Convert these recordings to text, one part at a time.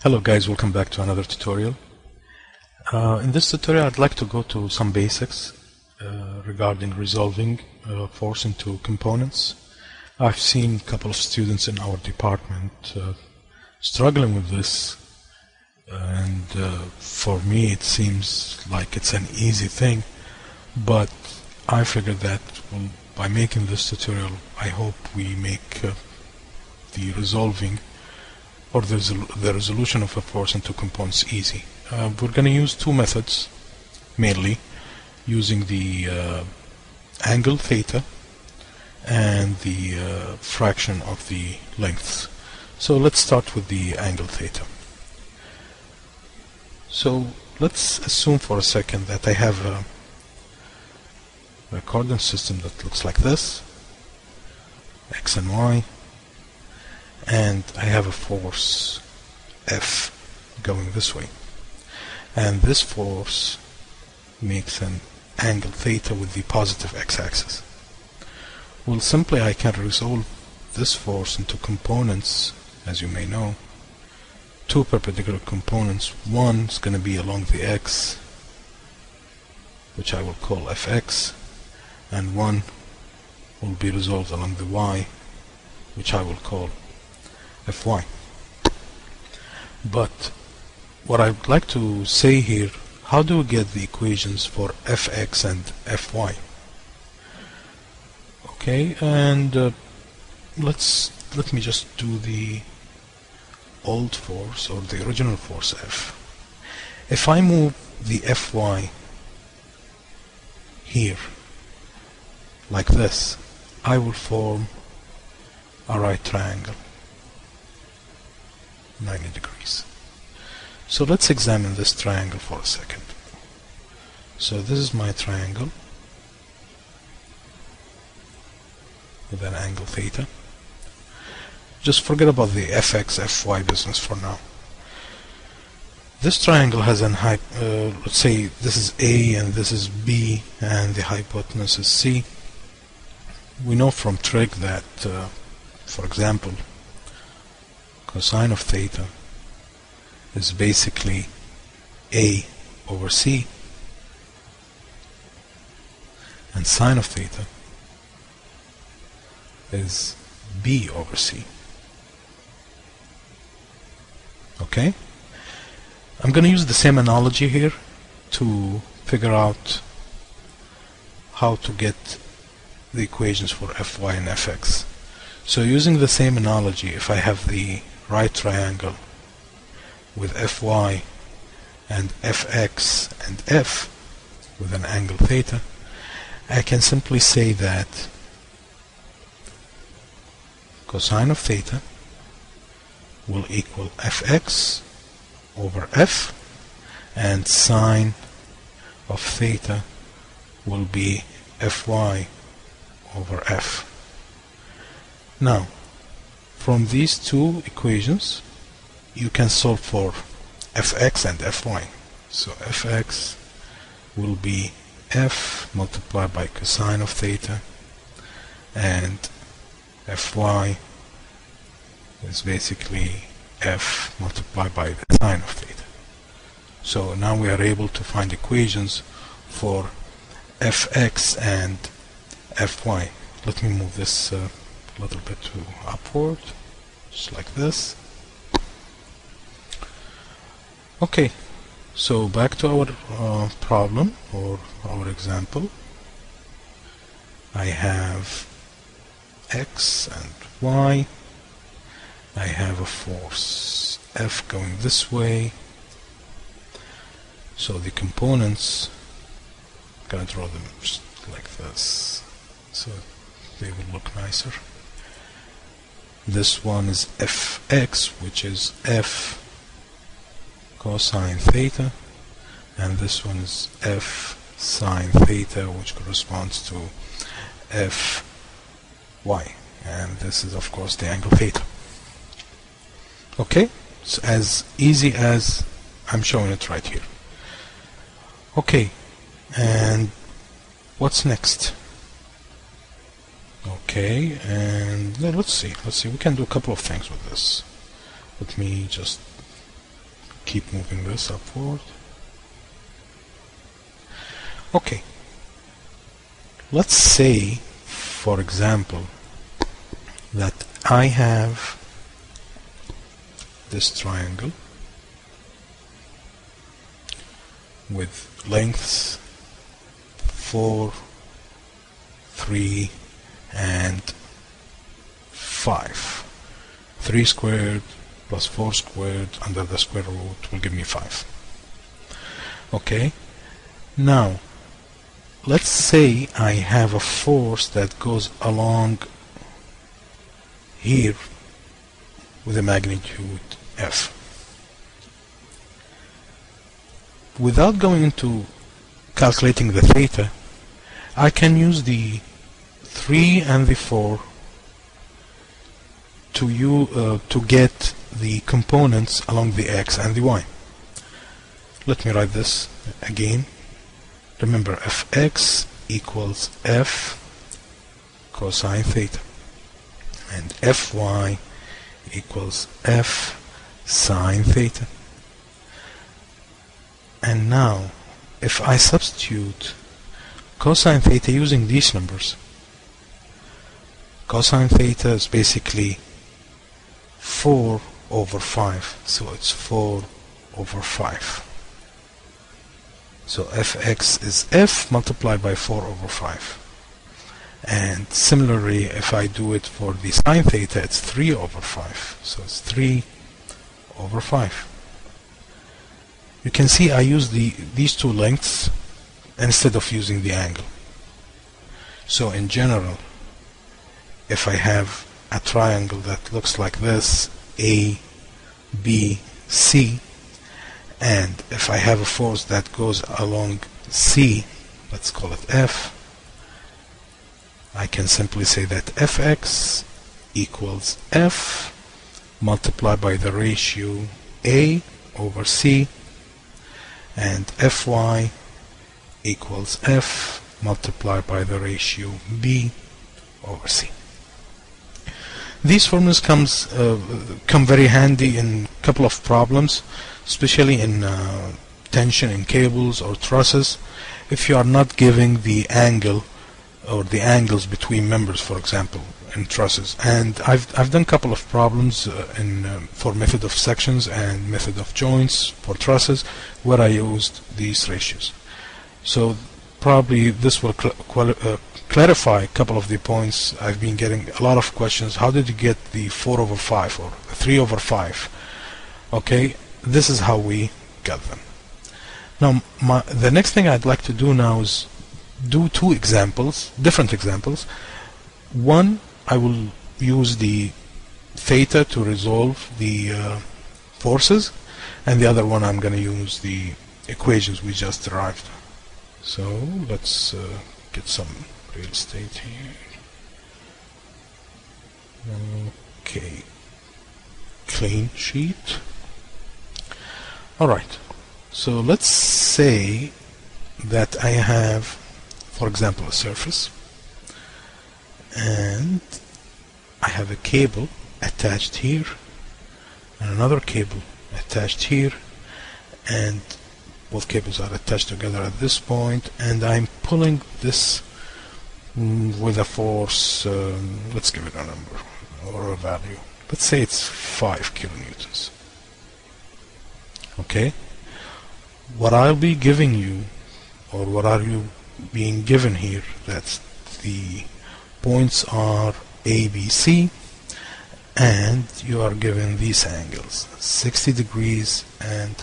Hello guys, welcome back to another tutorial. In this tutorial I'd like to go to some basics regarding resolving force into components. I've seen a couple of students in our department struggling with this, and for me it seems like it's an easy thing, but I figured that by making this tutorial I hope we make the resolving or the resolution of a force into components easy. We're going to use two methods mainly, using the angle theta and the fraction of the lengths. So let's start with the angle theta. So let's assume for a second that I have a coordinate system that looks like this, x and y, and I have a force F going this way, and this force makes an angle theta with the positive x-axis. Well, simply I can resolve this force into components, as you may know, two perpendicular components. One is going to be along the x, which I will call Fx, and one will be resolved along the y, which I will call Fy. But what I'd like to say here, how do we get the equations for Fx and Fy? Okay, and let me just do the old force, or the original force F. If I move the Fy here like this, I will form a right triangle, 90 degrees. So let's examine this triangle for a second. So this is my triangle with an angle theta. Just forget about the Fx, Fy business for now. This triangle has an let's say this is A and this is B and the hypotenuse is C. We know from trig that, for example, cosine of theta is basically A over C, and sine of theta is B over C. Okay? I'm going to use the same analogy here to figure out how to get the equations for Fy and Fx. So using the same analogy, if I have the right triangle with Fy and Fx and F with an angle theta, I can simply say that cosine of theta will equal Fx over F, and sine of theta will be Fy over F. Now, from these two equations, you can solve for Fx and Fy. So Fx will be F multiplied by cosine of theta, and Fy is basically F multiplied by the sine of theta. So now we are able to find equations for Fx and Fy. Let me move this a little bit to upward, just like this. Okay, so back to our problem or our example. I have X and Y. I have a force F going this way. So the components, I'm going to draw them just like this, so they will look nicer. This one is Fx, which is F cosine theta, and this one is F sine theta, which corresponds to Fy, and this is of course the angle theta. Okay, it's as easy as I'm showing it right here. Okay, and what's next? Okay, and let's see, we can do a couple of things with this. Let me just keep moving this upward. Okay, let's say, for example, that I have this triangle with lengths 4, 3, and 5. 3 squared plus 4 squared under the square root will give me 5. Okay, now let's say I have a force that goes along here with a magnitude F. Without going into calculating the theta, I can use the 3 and the 4 to get the components along the x and the y. Let me write this again. Remember, fx equals f cosine theta, and fy equals f sine theta. And now, if I substitute cosine theta using these numbers, cosine theta is basically 4 over 5, so it's 4 over 5. So fx is f multiplied by 4 over 5. And similarly, if I do it for the sine theta, it's 3 over 5. So it's 3 over 5. You can see I use these two lengths instead of using the angle. So in general, if I have a triangle that looks like this, A, B, C, and if I have a force that goes along C, let's call it F, I can simply say that Fx equals F multiplied by the ratio A over C, and Fy equals F multiplied by the ratio B over C. These formulas come very handy in a couple of problems, especially in tension in cables or trusses, if you are not giving the angle or the angles between members, for example, in trusses. And I've done a couple of problems for method of sections and method of joints for trusses where I used these ratios. So probably this will clarify a couple of the points. I've been getting a lot of questions. How did you get the 4 over 5 or 3 over 5? Okay, this is how we got them. Now the next thing I'd like to do now is do two examples, different examples. One, I will use the theta to resolve the forces, and the other one I'm going to use the equations we just derived. So let's get some real estate here. Okay, clean sheet. Alright, so let's say that I have, for example, a surface, and I have a cable attached here and another cable attached here, and both cables are attached together at this point, and I'm pulling this with a force, let's give it a number or a value. Let's say it's 5 kilonewtons. Okay, what I'll be giving you, or what are you being given here, that's the points are A, B, C, and you are given these angles, 60 degrees and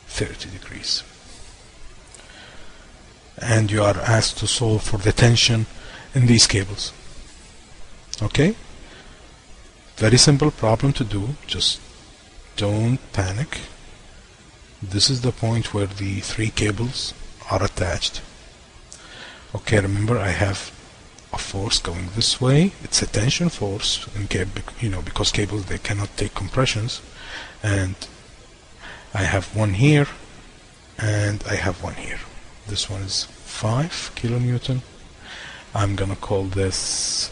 30 degrees. And you are asked to solve for the tension in these cables. Okay? Very simple problem to do, just don't panic. This is the point where the 3 cables are attached. Okay, remember I have a force going this way. It's a tension force in cable, because cables, they cannot take compressions, and I have one here and I have one here. This one is 5 kilonewton, I'm gonna call this,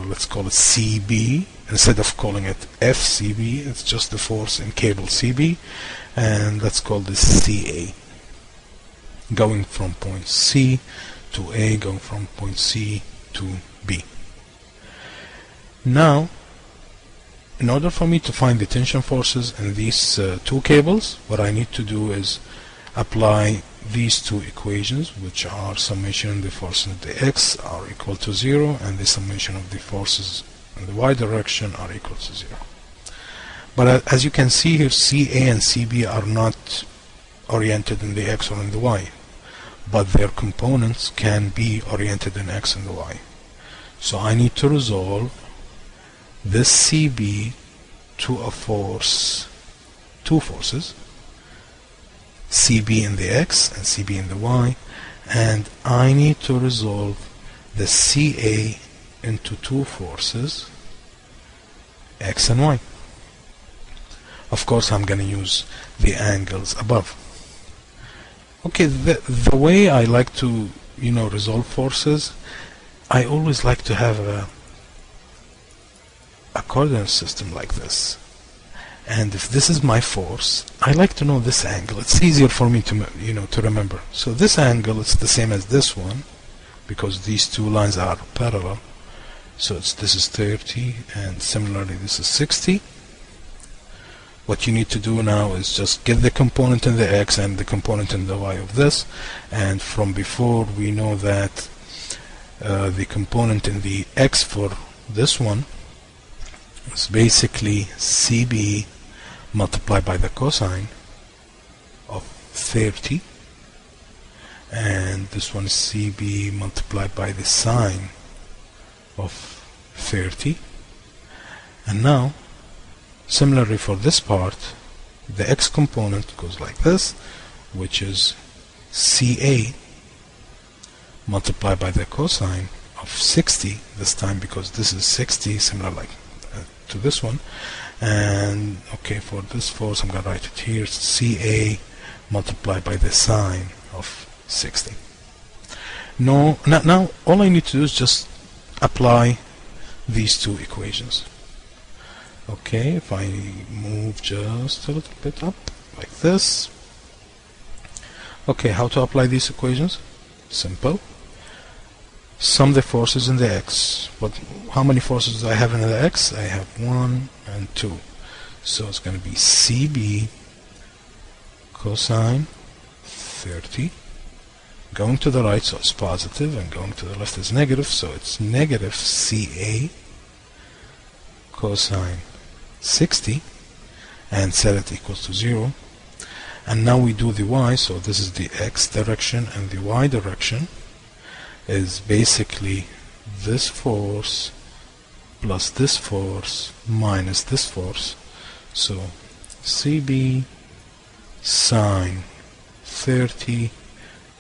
let's call it CB. Instead of calling it FCB, it's just the force in cable CB. And let's call this CA. Going from point C to A, going from point C to B. Now, in order for me to find the tension forces in these two cables, what I need to do is apply these two equations, which are summation of the forces in the x are equal to 0, and the summation of the forces in the y direction are equal to 0. But as you can see here, CA and CB are not oriented in the x or in the y, but their components can be oriented in x and the y. So I need to resolve this CB to a force, two forces, CB in the x and CB in the y, and I need to resolve the CA into two forces, x and y. Of course, I'm going to use the angles above. Okay, the way I like to, resolve forces, I always like to have a coordinate system like this. And if this is my force, I like to know this angle. It's easier for me to, to remember. So this angle is the same as this one, because these two lines are parallel. So this is 30, and similarly this is 60. What you need to do now is just get the component in the x and the component in the y of this. And from before, we know that the component in the x for this one is basically CB multiplied by the cosine of 30, and this one is CB multiplied by the sine of 30. And now, similarly for this part, the x component goes like this, which is CA multiplied by the cosine of 60 this time, because this is 60, similar like to this one. And okay, for this force I'm going to write it here, CA multiplied by the sine of 60. Now all I need to do is just apply these two equations. Okay, if I move just a little bit up like this. Okay, how to apply these equations? Simple. Sum the forces in the x. But how many forces do I have in the x? I have 1 and 2. So it's going to be CB cosine 30. Going to the right, so it's positive, and going to the left is negative, so it's negative CA cosine 60, and set it equals to 0. And now we do the y, so this is the x direction, and the y direction is basically this force plus this force minus this force. So CB sine 30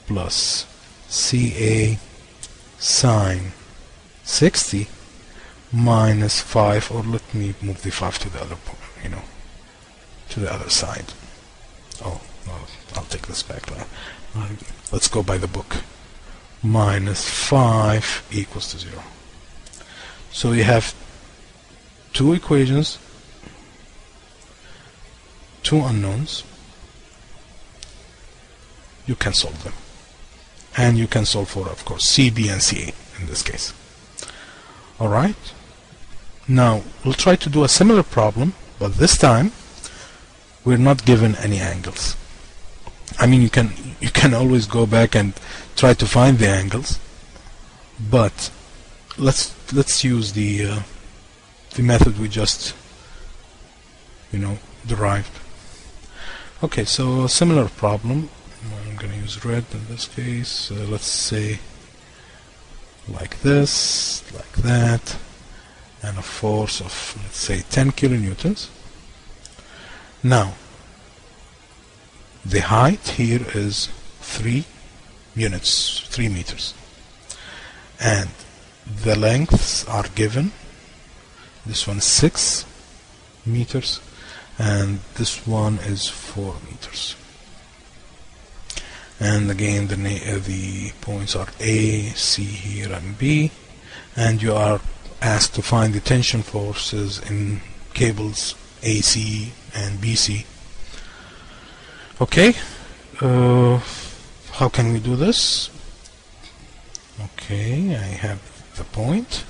plus CA sine 60 minus 5, or let me move the 5 to the other, to the other side. Oh, no, I'll take this back. Let's go by the book. Minus 5 equals to 0. So you have two equations, two unknowns. You can solve them. And you can solve for, of course, CB and CA in this case. Alright? Now, we'll try to do a similar problem, but this time we're not given any angles. I mean, you can always go back and try to find the angles, but let's use the method we just derived. Okay, so a similar problem. I'm going to use red in this case. Let's say like this, like that, and a force of, let's say, 10 kilonewtons. Now, the height here is 3 units, 3 meters, and the lengths are given. This one is 6 meters, and this one is 4 meters. and again the points are A, C here, and B, and you are asked to find the tension forces in cables AC and BC. Okay, how can we do this? Okay, I have the point,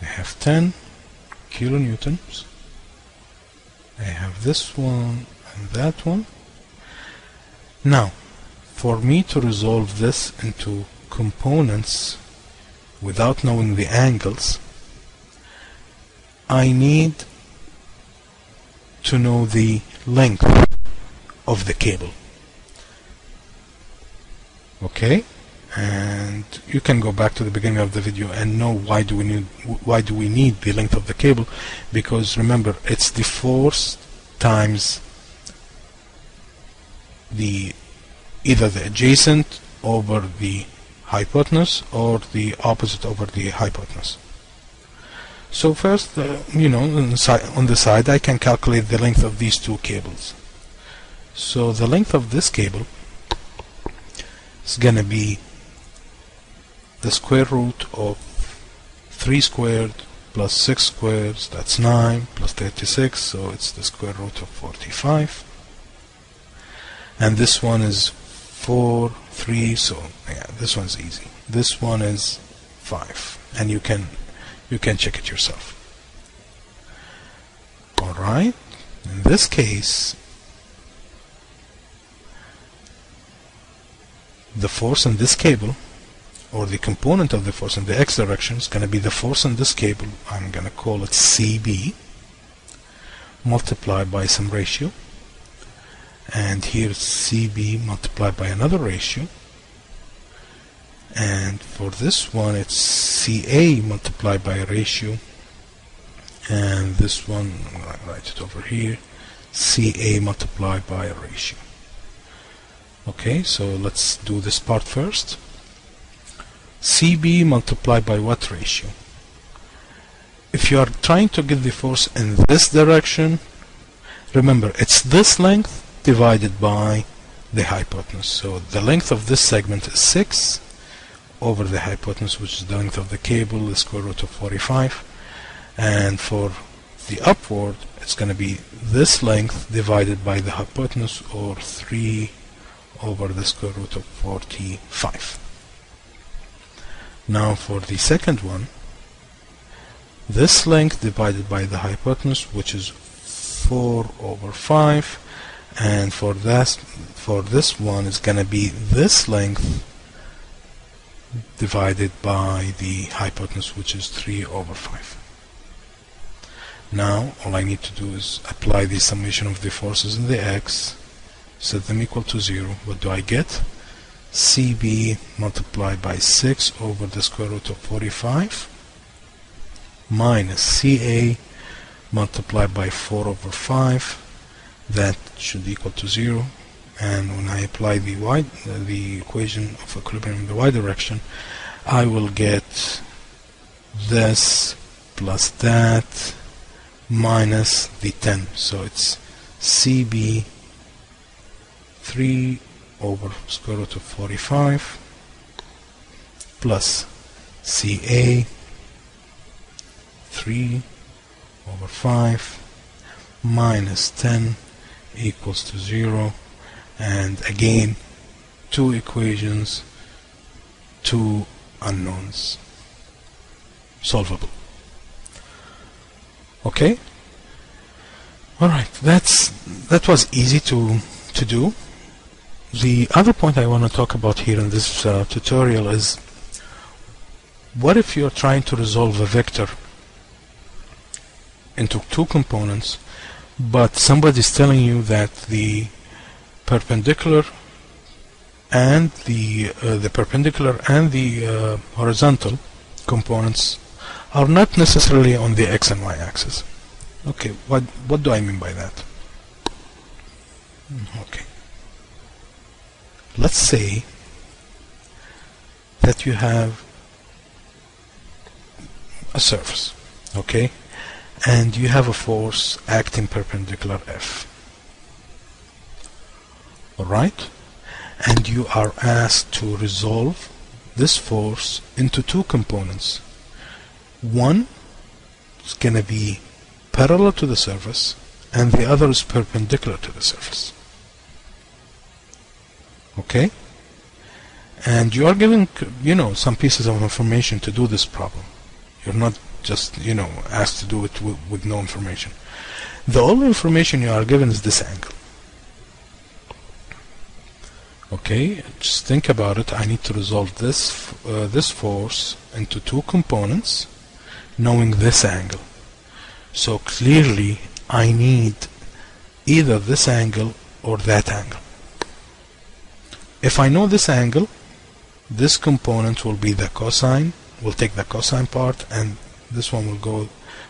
I have 10 kilonewtons, I have this one and that one. Now, for me to resolve this into components without knowing the angles, I need to know the length of the cable. Okay, and you can go back to the beginning of the video and know why do we need the length of the cable, because remember, it's the force times either the adjacent over the hypotenuse or the opposite over the hypotenuse. So first, on the side I can calculate the length of these two cables. So the length of this cable is going to be the square root of 3 squared plus 6 squared, that's 9, plus 36, so it's the square root of 45. And this one is 4, 3, so yeah, this one's easy. This one is 5, and you can check it yourself. Alright, in this case, the force in this cable, or the component of the force in the x direction, is going to be the force in this cable. I'm going to call it CB, multiplied by some ratio, and here it's CB multiplied by another ratio, and for this one it's CA multiplied by a ratio, and this one, I'm going to write it over here, CA multiplied by a ratio. Okay, so let's do this part first. CB multiplied by what ratio? If you are trying to get the force in this direction, remember, it's this length divided by the hypotenuse. So the length of this segment is 6 over the hypotenuse, which is the length of the cable, the square root of 45. And for the upward, it's going to be this length divided by the hypotenuse, or 3 over the square root of 45. Now for the second one, this length divided by the hypotenuse, which is 4 over 5, and for this one is going to be this length divided by the hypotenuse, which is 3 over 5. Now all I need to do is apply the summation of the forces in the x, set them equal to 0. What do I get? CB multiplied by 6 over the square root of 45 minus CA multiplied by 4 over 5. That should equal to 0. And when I apply the equation of equilibrium in the y direction, I will get this plus that minus the 10. So it's CB 3 over square root of 45 plus CA 3 over 5 minus 10 equals to 0. And again, two equations, two unknowns, solvable. Okay, all right, that was easy to do. The other point I want to talk about here in this tutorial is, what if you're trying to resolve a vector into two components, but somebody's telling you that the perpendicular and the horizontal components are not necessarily on the x and y axis. Okay, what do I mean by that? Okay, let's say that you have a surface, okay, and you have a force acting perpendicular F. Alright, and you are asked to resolve this force into two components. One is going to be parallel to the surface, and the other is perpendicular to the surface. Okay? And you are given, some pieces of information to do this problem. You're not just, asked to do it with no information. The only information you are given is this angle. Okay, just think about it. I need to resolve this force into two components, knowing this angle. So clearly, I need either this angle or that angle. If I know this angle, this component will be the cosine. We'll take the cosine part, and this one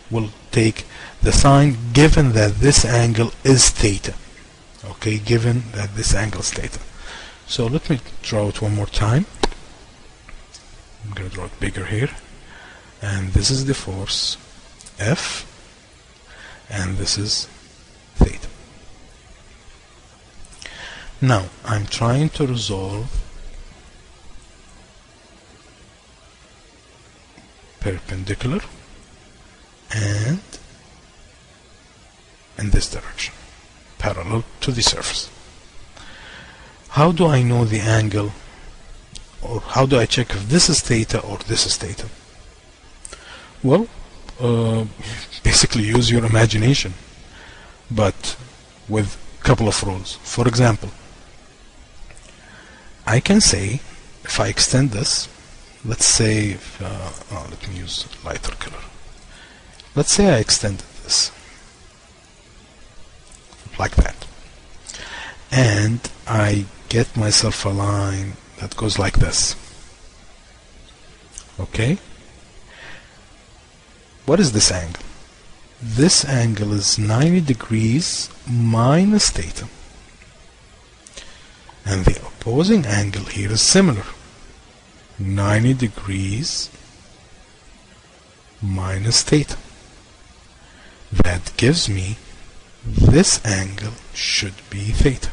will take the sine, given that this angle is theta. Okay, given that this angle is theta. So let me draw it one more time. I'm going to draw it bigger here. And this is the force F, and this is theta. Now I'm trying to resolve perpendicular and in this direction, parallel to the surface. How do I know the angle, or how do I check if this is theta or this is theta? Well, basically use your imagination, but with a couple of rules. For example, I can say, if I extend this, let's say, let me use lighter color. Let's say I extended this like that, and I get myself a line that goes like this. Okay? What is this angle? This angle is 90 degrees minus theta. And the opposing angle here is similar. 90 degrees minus theta. That gives me this angle should be theta.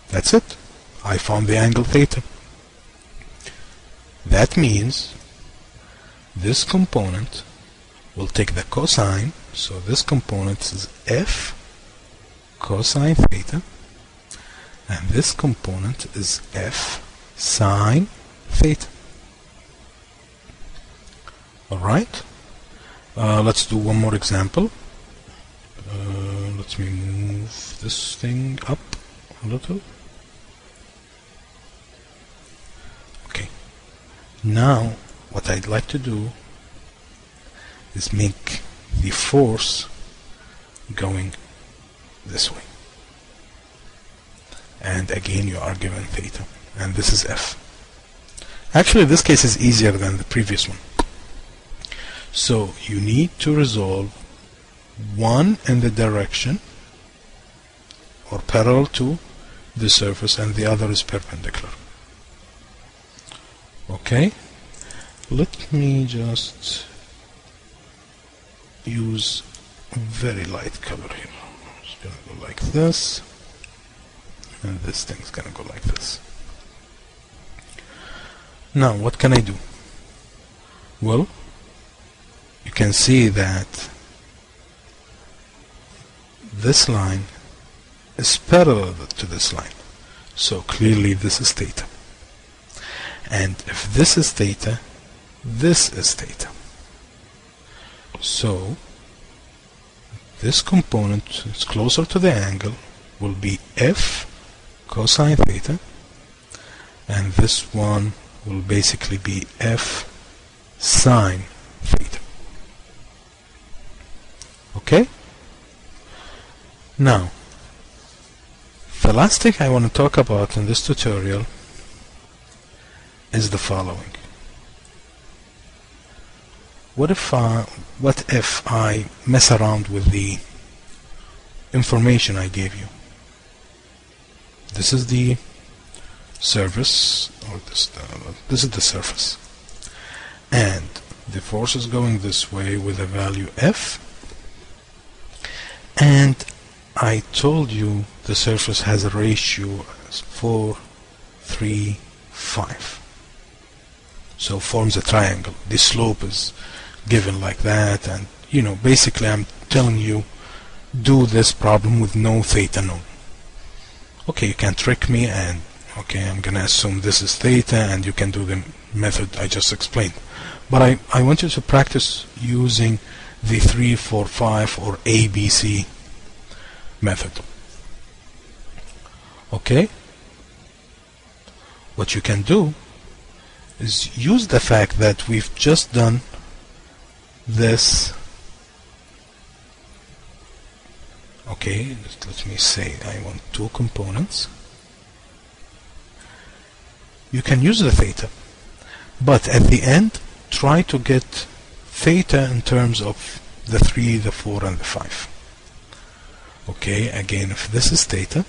That's it. I found the angle theta. That means this component will take the cosine, so this component is F cosine theta, and this component is F sine theta. Alright, let's do one more example. Let me move this thing up a little. Okay, now what I'd like to do is make the force going this way. And again, you are given theta, and this is F. Actually, this case is easier than the previous one. So you need to resolve one in the direction or parallel to the surface, and the other is perpendicular. Okay, let me just use a very light color here. It's gonna go like this, and this thing's gonna go like this. Now what can I do? Well, you can see that this line is parallel to this line, so clearly this is theta. And if this is theta, this is theta. So this component is closer to the angle, will be F cosine theta, and this one will basically be F sine theta. Okay? Now, the last thing I want to talk about in this tutorial is the following. What if I mess around with the information I gave you? This is the surface, or this is the surface, and the force is going this way with a value F, and I told you the surface has a ratio hypotenuse. 4, 3, 5. So forms a triangle. The slope is given like that, and you know, basically I'm telling you, do this problem with no theta known. Okay, you can trick me, and okay, I'm gonna assume this is theta, and you can do the method I just explained. But I want you to practice using the 3, 4, 5 or ABC method. Okay? What you can do is use the fact that we've just done this. Okay, let me say I want two components. You can use the theta, but at the end try to get theta in terms of the 3, the 4 and the 5. Okay, again, if this is theta,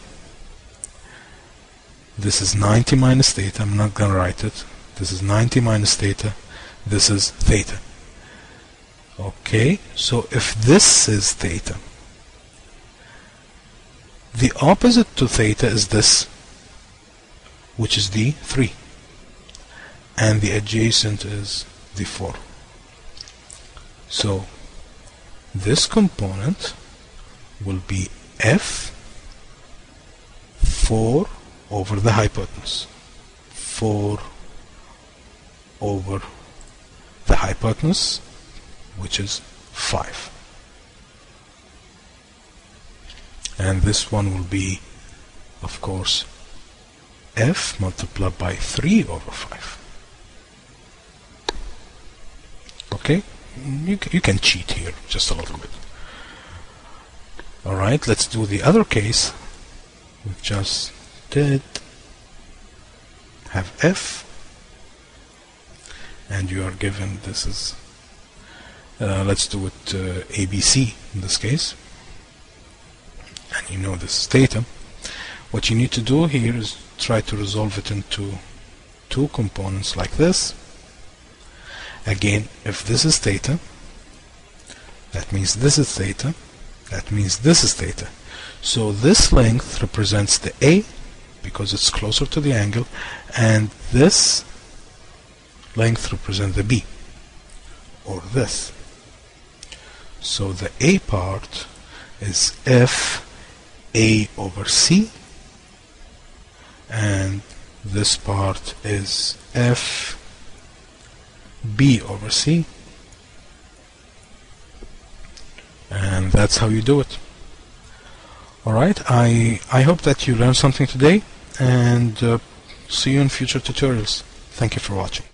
this is 90 minus theta. I'm not gonna write it. This is 90 minus theta. This is theta. Okay, so if this is theta, the opposite to theta is this, which is the 3, and the adjacent is the 4. So this component will be F 4 over the hypotenuse. 4 over the hypotenuse, which is 5. And this one will be, of course, F multiplied by 3 over 5. Okay? You can cheat here just a little bit. Alright, let's do the other case. We just did have F, and you are given this is, let's do it ABC in this case, and you know this is theta. What you need to do here is try to resolve it into two components like this. Again, if this is theta, that means this is theta, that means this is theta. So this length represents the A because it's closer to the angle, and this length represents the B, or this. So the A part is F A over C, and this part is F B over C, and that's how you do it. Alright, I hope that you learned something today, and see you in future tutorials. Thank you for watching.